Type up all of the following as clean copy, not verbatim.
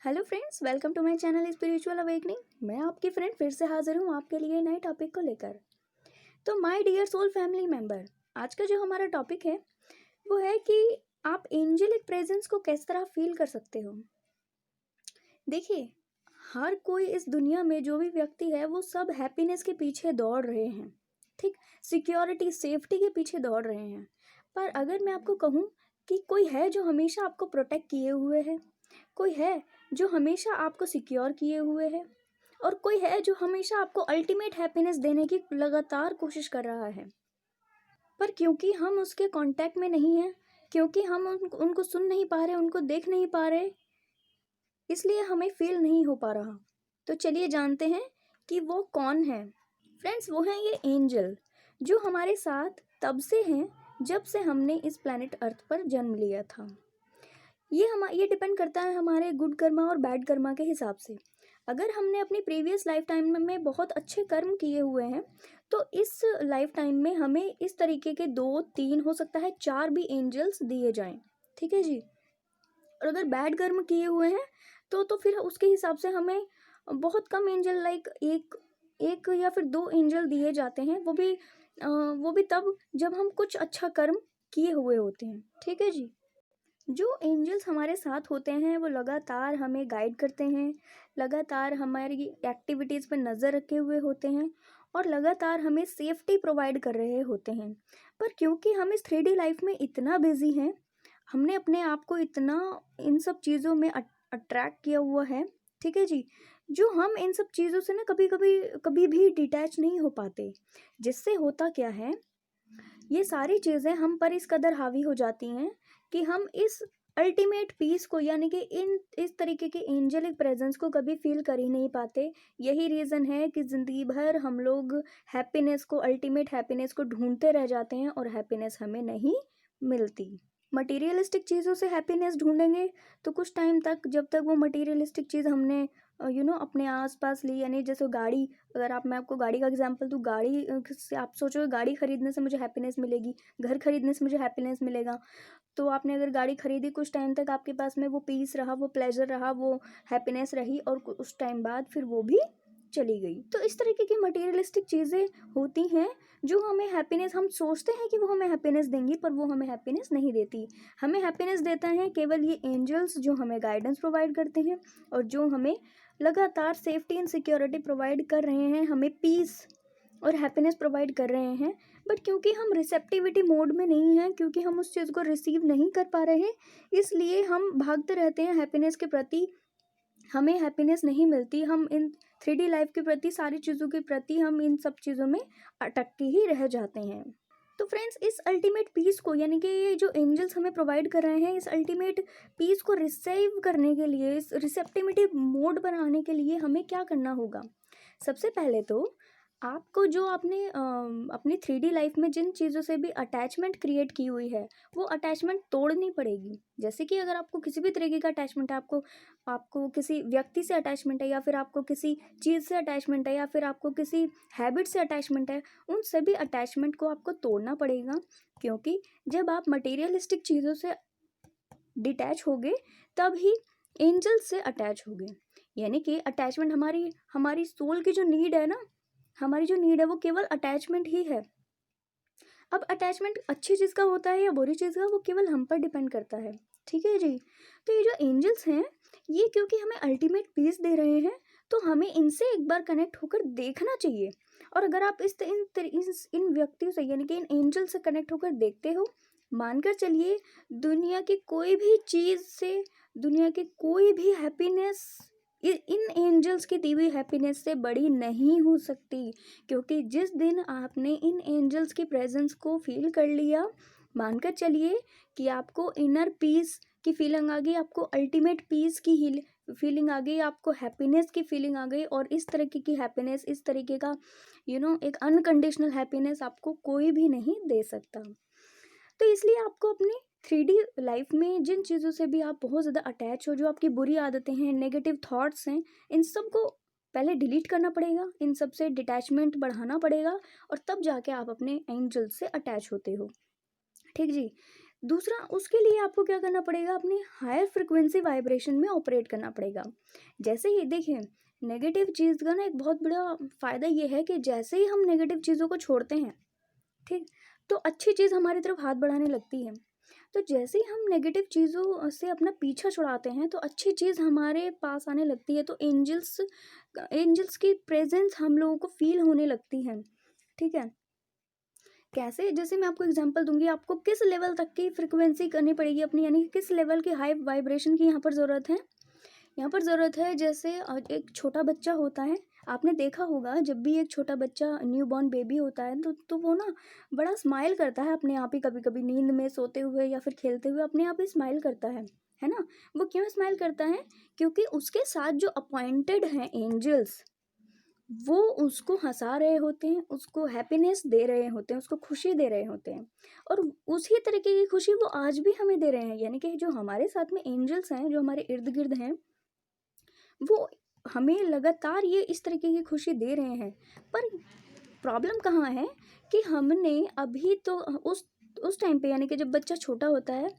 Hello friends, welcome to my channel spiritual awakening. मैं आपकी friend फिर से हाजिर हूँ आपके लिए नए टॉपिक को लेकर। तो my dear soul family member, आज का जो हमारा टॉपिक है वो है कि आप एंजेलिक प्रेजेंस को किस तरह फील कर सकते हो। देखिए, हर कोई इस दुनिया में जो भी व्यक्ति है वो सब हैप्पीनेस के पीछे दौड़ रहे हैं, ठीक, सिक्योरिटी सेफ्टी के पीछे दौड़ रहे हैं। पर अगर मैं आपको कहूँ कि कोई है जो हमेशा आपको प्रोटेक्ट किए हुए है, कोई है जो हमेशा आपको सिक्योर किए हुए है, और कोई है जो हमेशा आपको अल्टीमेट हैप्पीनेस देने की लगातार कोशिश कर रहा है, पर क्योंकि हम उसके कांटेक्ट में नहीं हैं, क्योंकि हम उनको सुन नहीं पा रहे, उनको देख नहीं पा रहे, इसलिए हमें फील नहीं हो पा रहा। तो चलिए जानते हैं कि वो कौन है। फ्रेंड्स, वो हैं ये एंजल, जो हमारे साथ तब से हैं जब से हमने इस प्लैनेट अर्थ पर जन्म लिया था। ये डिपेंड करता है हमारे गुड कर्मा और बैड कर्मा के हिसाब से। अगर हमने अपनी प्रीवियस लाइफ टाइम में बहुत अच्छे कर्म किए हुए हैं तो इस लाइफ टाइम में हमें इस तरीके के 2 3 हो सकता है 4 भी एंजल्स दिए जाएं, ठीक है जी। और अगर बैड कर्म किए हुए हैं तो फिर उसके हिसाब से हमें बहुत कम एंजल, लाइक एक एक या फिर 2 एंजल दिए जाते हैं, वो भी तब जब हम कुछ अच्छा कर्म किए हुए होते हैं, ठीक है जी। जो एंजल्स हमारे साथ होते हैं वो लगातार हमें गाइड करते हैं, लगातार हमारी एक्टिविटीज़ पर नज़र रखे हुए होते हैं और लगातार हमें सेफ्टी प्रोवाइड कर रहे होते हैं। पर क्योंकि हम इस 3D लाइफ में इतना बिजी हैं, हमने अपने आप को इतना इन सब चीज़ों में अट्रैक्ट किया हुआ है, ठीक है जी, जो हम इन सब चीज़ों से ना कभी भी डिटैच नहीं हो पाते। जिससे होता क्या है, ये सारी चीज़ें हम पर इस कदर हावी हो जाती हैं कि हम इस अल्टीमेट पीस को, यानी कि इन इस तरीके के एंजेलिक प्रेजेंस को कभी फील कर ही नहीं पाते। यही रीज़न है कि ज़िंदगी भर हम लोग हैप्पीनेस को, अल्टीमेट हैप्पीनेस को ढूंढते रह जाते हैं और हैप्पीनेस हमें नहीं मिलती। मटीरियलिस्टिक चीज़ों से हैप्पीनेस ढूंढेंगे तो कुछ टाइम तक, जब तक वो मटीरियलिस्टिक चीज़ हमने अपने आसपास ली, यानी जैसे गाड़ी, अगर मैं आपको गाड़ी का एग्जांपल दूँ, गाड़ी से आप सोचो गाड़ी खरीदने से मुझे हैप्पीनेस मिलेगी, घर खरीदने से मुझे हैप्पीनेस मिलेगा। तो आपने अगर गाड़ी खरीदी, कुछ टाइम तक आपके पास में वो पीस रहा, वो प्लेजर रहा, वो हैप्पीनेस रही, और उस टाइम बाद फिर वो भी चली गई। तो इस तरीके की मटेरियलिस्टिक चीज़ें होती हैं जो हमें हैप्पीनेस, हम सोचते हैं कि वो हमें हैप्पीनेस देंगी, पर वो हमें हैप्पीनेस नहीं देती। हमें हैप्पीनेस देता है केवल ये एंजल्स, जो हमें गाइडेंस प्रोवाइड करते हैं और जो हमें लगातार सेफ्टी एंड सिक्योरिटी प्रोवाइड कर रहे हैं, हमें पीस और हैप्पीनेस प्रोवाइड कर रहे हैं। बट क्योंकि हम रिसेप्टिविटी मोड में नहीं हैं, क्योंकि हम उस चीज़ को रिसीव नहीं कर पा रहे, इसलिए हम भागते रहते हैं हैप्पीनेस के प्रति। हमें हैप्पीनेस नहीं मिलती, हम इन 3D लाइफ के प्रति, सारी चीज़ों के प्रति हम इन सब चीज़ों में अटक के ही रह जाते हैं। तो फ्रेंड्स, इस अल्टीमेट पीस को, यानी कि ये जो एंजल्स हमें प्रोवाइड कर रहे हैं, इस अल्टीमेट पीस को रिसीव करने के लिए, इस रिसेप्टिविटी मोड पर आने के लिए हमें क्या करना होगा। सबसे पहले तो आपको जो आपने अपनी 3D लाइफ में जिन चीज़ों से भी अटैचमेंट क्रिएट की हुई है, वो अटैचमेंट तोड़नी पड़ेगी। जैसे कि अगर आपको किसी भी तरीके का अटैचमेंट है, आपको किसी व्यक्ति से अटैचमेंट है, या फिर आपको किसी चीज़ से अटैचमेंट है, या फिर आपको किसी हैबिट से अटैचमेंट है, उन सभी अटैचमेंट को आपको तोड़ना पड़ेगा। क्योंकि जब आप मटेरियलिस्टिक चीज़ों से डिटैच होगे तब ही एंजल से अटैच होगे। यानी कि अटैचमेंट हमारी हमारी सोल की जो नीड है ना, हमारी जो नीड है वो केवल अटैचमेंट ही है। अब अटैचमेंट अच्छी चीज़ का होता है या बुरी चीज़ का, वो केवल हम पर डिपेंड करता है, ठीक है जी। तो ये जो एंजल्स हैं, ये क्योंकि हमें अल्टीमेट पीस दे रहे हैं, तो हमें इनसे एक बार कनेक्ट होकर देखना चाहिए। और अगर आप इन व्यक्तियों से, यानी कि इन एंजल से कनेक्ट होकर देखते हो, मानकर चलिए दुनिया की कोई भी चीज़ से, दुनिया की कोई भी हैप्पीनेस इन एंजल्स की दी हुई हैप्पीनेस से बड़ी नहीं हो सकती। क्योंकि जिस दिन आपने इन एंजल्स की प्रेजेंस को फील कर लिया, मानकर चलिए कि आपको इनर पीस की फीलिंग आ गई, आपको अल्टीमेट पीस की फीलिंग आ गई, आपको हैप्पीनेस की फीलिंग आ गई। और इस तरीके की हैप्पीनेस, इस तरीके का एक अनकंडीशनल हैप्पीनेस आपको कोई भी नहीं दे सकता। तो इसलिए आपको अपनी 3D लाइफ में जिन चीज़ों से भी आप बहुत ज़्यादा अटैच हो, जो आपकी बुरी आदतें हैं, नेगेटिव थॉट्स हैं, इन सब को पहले डिलीट करना पड़ेगा, इन सब से डिटैचमेंट बढ़ाना पड़ेगा, और तब जाके आप अपने एंजल से अटैच होते हो, ठीक जी। दूसरा, उसके लिए आपको क्या करना पड़ेगा, अपनी हायर फ्रिक्वेंसी वाइब्रेशन में ऑपरेट करना पड़ेगा। जैसे ही देखिए, नेगेटिव चीज़ का ना एक बहुत बड़ा फ़ायदा ये है कि जैसे ही हम नेगेटिव चीज़ों को छोड़ते हैं, ठीक, तो अच्छी चीज़ हमारी तरफ हाथ बढ़ाने लगती है। तो जैसे ही हम नेगेटिव चीज़ों से अपना पीछा छुड़ाते हैं तो अच्छी चीज़ हमारे पास आने लगती है। तो एंजल्स की प्रेजेंस हम लोगों को फील होने लगती है। ठीक है, कैसे, जैसे मैं आपको एग्जांपल दूंगी, आपको किस लेवल तक की फ्रिक्वेंसी करनी पड़ेगी अपनी, यानी कि किस लेवल की हाई वाइब्रेशन की यहाँ पर ज़रूरत है। यहाँ पर ज़रूरत है, जैसे एक छोटा बच्चा होता है, आपने देखा होगा जब भी एक छोटा बच्चा न्यू बॉर्न बेबी होता है तो वो ना बड़ा स्माइल करता है अपने आप ही, कभी कभी नींद में सोते हुए या फिर खेलते हुए अपने आप ही स्माइल करता है ना। वो क्यों स्माइल करता है, क्योंकि उसके साथ जो अपॉइंटेड हैं एंजल्स, वो उसको हंसा रहे होते हैं, उसको हैप्पीनेस दे रहे होते हैं, उसको खुशी दे रहे होते हैं। और उसी तरीके की खुशी वो आज भी हमें दे रहे हैं, यानी कि जो हमारे साथ में एंजल्स हैं, जो हमारे इर्द गिर्द हैं, वो हमें लगातार ये इस तरीके की खुशी दे रहे हैं। पर प्रॉब्लम कहाँ है कि हमने अभी तो उस टाइम पे, यानी कि जब बच्चा छोटा होता है,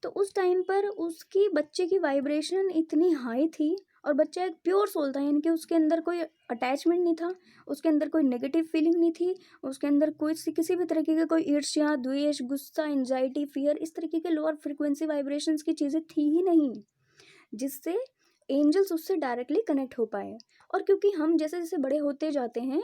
तो उस टाइम पर उसकी बच्चे की वाइब्रेशन इतनी हाई थी, और बच्चा एक प्योर सोल था, यानी कि उसके अंदर कोई अटैचमेंट नहीं था, उसके अंदर कोई नेगेटिव फीलिंग नहीं थी, उसके अंदर कोई किसी भी तरीके का कोई ईर्ष्या, द्वेष, गुस्सा, एंजाइटी, फियर, इस तरीके के लोअर फ्रिक्वेंसी वाइब्रेशंस की चीज़ें थी ही नहीं, जिससे एंजल्स उससे डायरेक्टली कनेक्ट हो पाए। और क्योंकि हम जैसे जैसे बड़े होते जाते हैं,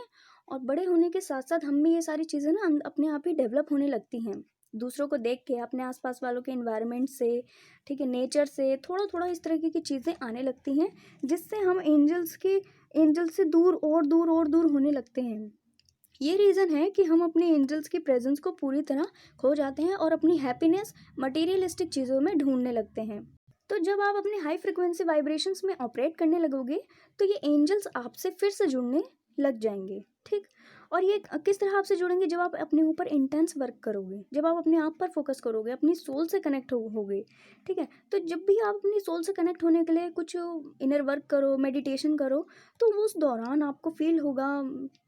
और बड़े होने के साथ साथ हम में ये सारी चीज़ें ना अपने आप ही डेवलप होने लगती हैं, दूसरों को देख के, अपने आसपास वालों के इन्वायरमेंट से, ठीक है, नेचर से थोड़ा थोड़ा इस तरीके की चीज़ें आने लगती हैं, जिससे हम एंजल्स से दूर और दूर और दूर होने लगते हैं। ये रीज़न है कि हम अपने एंजल्स की प्रेजेंस को पूरी तरह खो जाते हैं और अपनी हैप्पीनेस मटेरियलिस्टिक चीज़ों में ढूंढने लगते हैं। तो जब आप अपने हाई फ्रिक्वेंसी वाइब्रेशंस में ऑपरेट करने लगोगे, तो ये एंजल्स आपसे फिर से जुड़ने लग जाएंगे। ठीक, और ये किस तरह आपसे जुड़ेंगे, जब आप अपने ऊपर इंटेंस वर्क करोगे, जब आप अपने आप पर फोकस करोगे, अपनी सोल से कनेक्ट होगे। ठीक है, तो जब भी आप अपनी सोल से कनेक्ट होने के लिए कुछ इनर वर्क करो, मेडिटेशन करो, तो उस दौरान आपको फील होगा,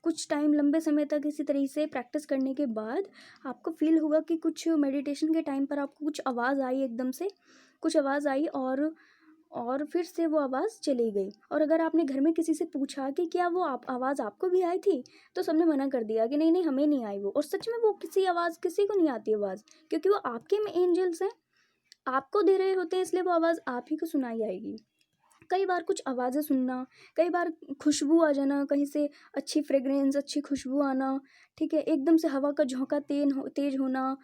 कुछ टाइम, लंबे समय तक इसी तरीके से प्रैक्टिस करने के बाद आपको फील होगा कि कुछ मेडिटेशन के टाइम पर आपको कुछ आवाज़ आई, एकदम से कुछ आवाज़ आई, और फिर से वो आवाज़ चली गई। और अगर आपने घर में किसी से पूछा कि क्या वो आवाज़ आपको भी आई थी, तो सबने मना कर दिया कि नहीं नहीं, हमें नहीं आई वो। और सच में वो किसी को नहीं आती आवाज़, क्योंकि वो आपके में एंजल्स हैं, आपको दे रहे होते हैं, इसलिए वो आवाज़ आप ही को सुनाई आएगी। कई बार कुछ आवाज़ें सुनना, कई बार खुशबू आ जाना कहीं से, अच्छी फ्रेग्रेंस, अच्छी खुशबू आना, ठीक है, एकदम से हवा का झोंका तेज होना,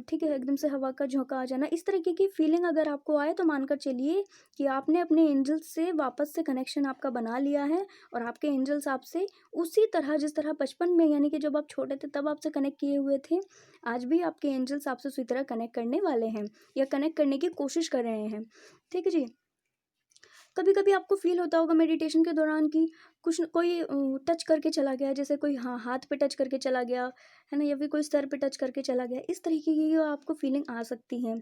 ठीक है, एकदम से हवा का झोंका आ जाना, इस तरीके की फीलिंग अगर आपको आए, तो मानकर चलिए कि आपने अपने एंजल्स से वापस से कनेक्शन आपका बना लिया है, और आपके एंजल्स आपसे उसी तरह, जिस तरह बचपन में, यानी कि जब आप छोटे थे तब आपसे कनेक्ट किए हुए थे, आज भी आपके एंजल्स आपसे उसी तरह कनेक्ट करने वाले हैं, या कनेक्ट करने की कोशिश कर रहे हैं। ठीक है जी। कभी कभी आपको फील होता होगा मेडिटेशन के दौरान कि कोई टच करके चला गया, जैसे कोई हाथ पे टच करके चला गया है ना, या फिर कोई सर पे टच करके चला गया, इस तरीके की आपको फीलिंग आ सकती है।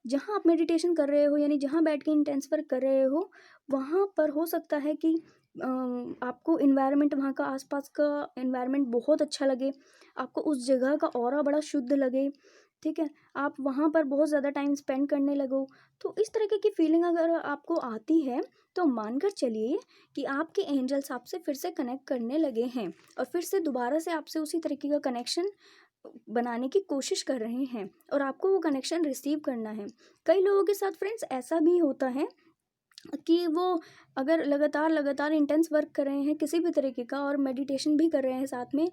जहाँ आप मेडिटेशन कर रहे हो, यानी जहाँ बैठ के इंटेंस वर्क कर रहे हो, वहाँ पर हो सकता है कि आपको इन्वायरमेंट, वहाँ का आसपास का इन्वायरमेंट बहुत अच्छा लगे, आपको उस जगह का ऑरा बड़ा शुद्ध लगे। ठीक है, आप वहाँ पर बहुत ज़्यादा टाइम स्पेंड करने लगो। तो इस तरीके की फीलिंग अगर आपको आती है, तो मानकर चलिए कि आपके एंजल्स आपसे फिर से कनेक्ट करने लगे हैं, और फिर से दोबारा से आपसे उसी तरीके का कनेक्शन बनाने की कोशिश कर रहे हैं, और आपको वो कनेक्शन रिसीव करना है। कई लोगों के साथ फ्रेंड्स ऐसा भी होता है कि वो अगर लगातार इंटेंस वर्क कर रहे हैं किसी भी तरीके का, और मेडिटेशन भी कर रहे हैं साथ में,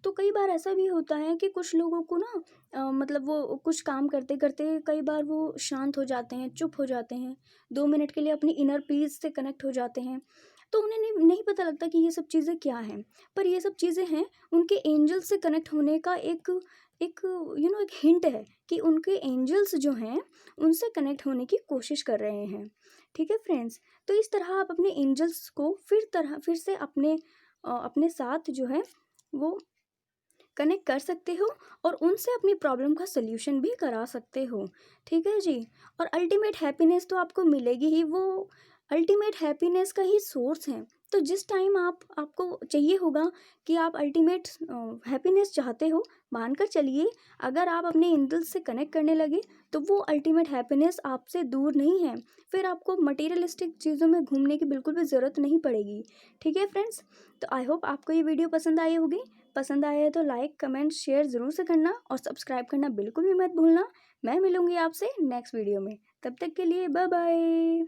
तो कई बार ऐसा भी होता है कि कुछ लोगों को ना मतलब वो कुछ काम करते करते कई बार वो शांत हो जाते हैं, चुप हो जाते हैं, 2 मिनट के लिए अपनी इनर पीस से कनेक्ट हो जाते हैं। तो उन्हें नहीं पता लगता कि ये सब चीज़ें क्या हैं, पर ये सब चीज़ें हैं उनके एंजल्स से कनेक्ट होने का एक एक एक हिंट है, कि उनके एंजल्स जो हैं उनसे कनेक्ट होने की कोशिश कर रहे हैं। ठीक है फ्रेंड्स, तो इस तरह आप अपने एंजल्स को फिर से अपने साथ जो है वो कनेक्ट कर सकते हो, और उनसे अपनी प्रॉब्लम का सल्यूशन भी करा सकते हो। ठीक है जी। और अल्टीमेट हैप्पीनेस तो आपको मिलेगी ही, वो अल्टीमेट हैप्पीनेस का ही सोर्स है। तो जिस टाइम आपको चाहिए होगा कि आप अल्टीमेट हैप्पीनेस चाहते हो, मानकर चलिए अगर आप अपने एंजल्स से कनेक्ट करने लगे तो वो अल्टीमेट हैप्पीनेस आपसे दूर नहीं है। फिर आपको मटेरियलिस्टिक चीज़ों में घूमने की बिल्कुल भी ज़रूरत नहीं पड़ेगी। ठीक है फ्रेंड्स, तो आई होप आपको ये वीडियो पसंद आई होगी। पसंद आया है तो लाइक कमेंट शेयर ज़रूर से करना और सब्सक्राइब करना बिल्कुल भी मत भूलना। मैं मिलूंगी आपसे नेक्स्ट वीडियो में, तब तक के लिए बाय बाय।